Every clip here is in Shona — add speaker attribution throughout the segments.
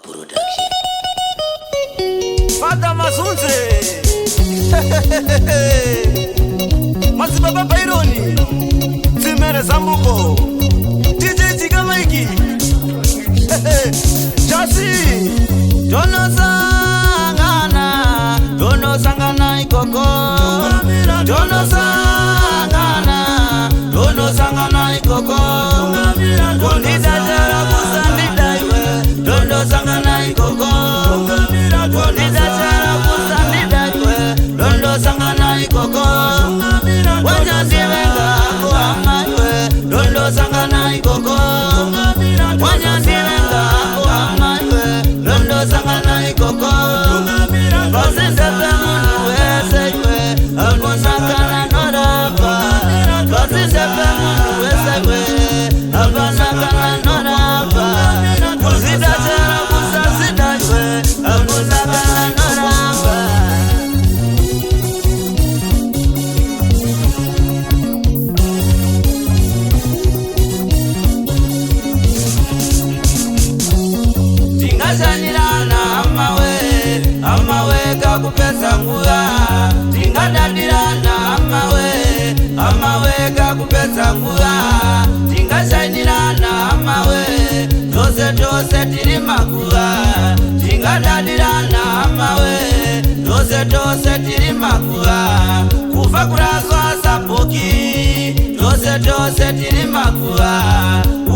Speaker 1: Production.
Speaker 2: Fata Mazunze Mazibaba Baironi Zimere Zambuko DJ Tigamaiki Chasi Dono Sangana Ikoko Dono Sangana Ikoko Konida Jara Kusandida Iwe Dono Sangana Ikoko Konida Jara Kusandida Iwe Dono Sangana Ikoko Wanyandiwenga Kuhama Iwe Dono Sangana Ikoko Wanyandiwenga Kuhama Iwe Dono Sangana Ikoko Basisebe Mundu Wese Iwe Almusakana Norapa Basisebe Mundu Wese Iwe Almusakana Norapa Kuzida Jara Kusasida Iwe Almusakana Norapa Tingashanirana amawe kakupesa nguya Tingadadilana amawe kakupesa nguya Tingashanirana amawe Tose tiri makuya Tingadadilana amawe Tose tiri makuya Kufa kuraswa sapoki Tose tiri makuya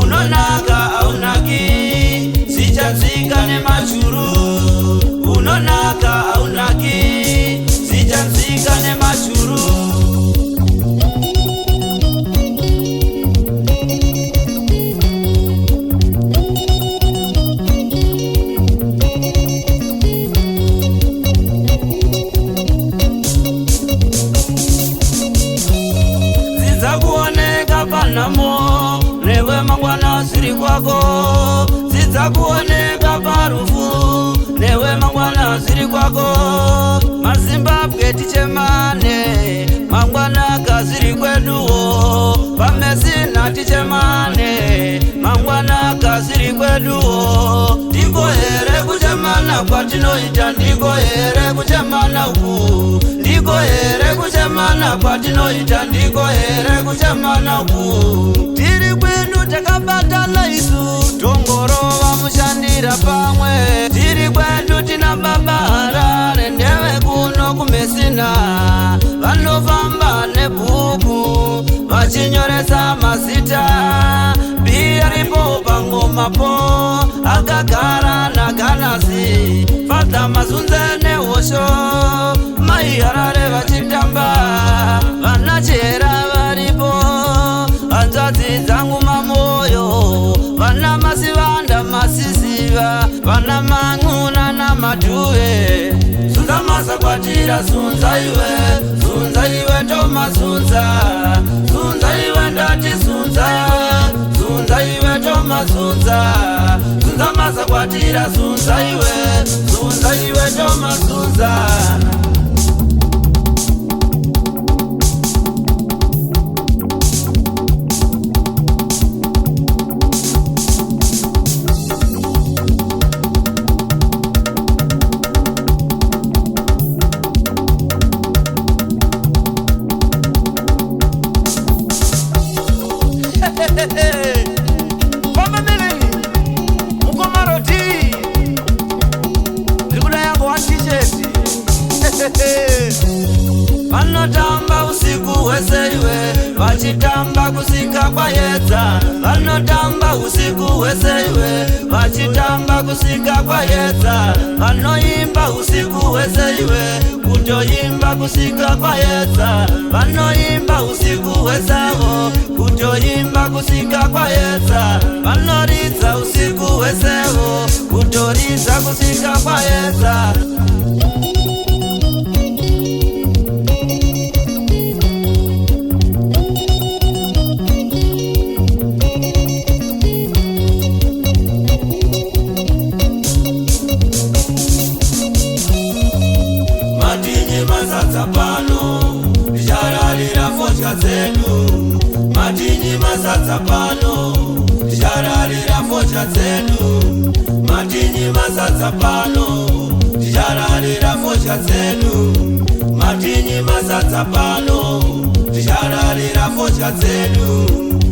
Speaker 2: Unonaka aunaki Sichansikane machuru Unonaka aunaki Sichansikane machuru Zizakuoneka panamo Newe mangwana siri kwako Zizakuoneka parufu Newe mangwana siri kwako Mazimbabwe tichemane Mangwana kaziri kweduo Pamesina tichemane Mangwana kaziri kweduo Ndiko here kuchemana kwa tinoita Ndiko here kuchemana uku Ndiko here kuchemana kwa tinoita Ndiko here kuchemana uku Tiri kwenu takabatana isu Tongorova mushandira pamwe Tiri kwetu tina babara Rendewe kuno kumesina Vanofamba nebuku Vachinyoresa masita Biyaripo pangoma po Akagara na ganasi Fata Mazunze ne osho Maiharare vachitamba Vanachera varipo Anzazi zangu mamoyo Vana masivanda masisiva Vana manguna na maduwe Sunza masa kwatira sunza iwe toma sunza Sunza iwe ndati sunza Sunza iwe toma sunza Sunza masa kwatira sunza iwe toma sunza Pamba meleni Mukomaroti Rikuda yangu wa t-shirt Vanotamba usiku weseiwe Vachitamba kusika kwa yedza Vanotamba usiku weseiwe Vachitamba kusika kwa yedza Vanoimba usiku weseiwe Kutoimba kusika kwa yedza Vanoimba usiku wesewo Kutoimba kusika kwa yedza Vanoridza usiku wesewo Kutoridza kusika kwa yedza Matinyi masatsa pano, shararira fosha zedu. Matinyi masadza pano tichararira fosha dzedu. Matinyi masadza pano tichararira fosha dzedu.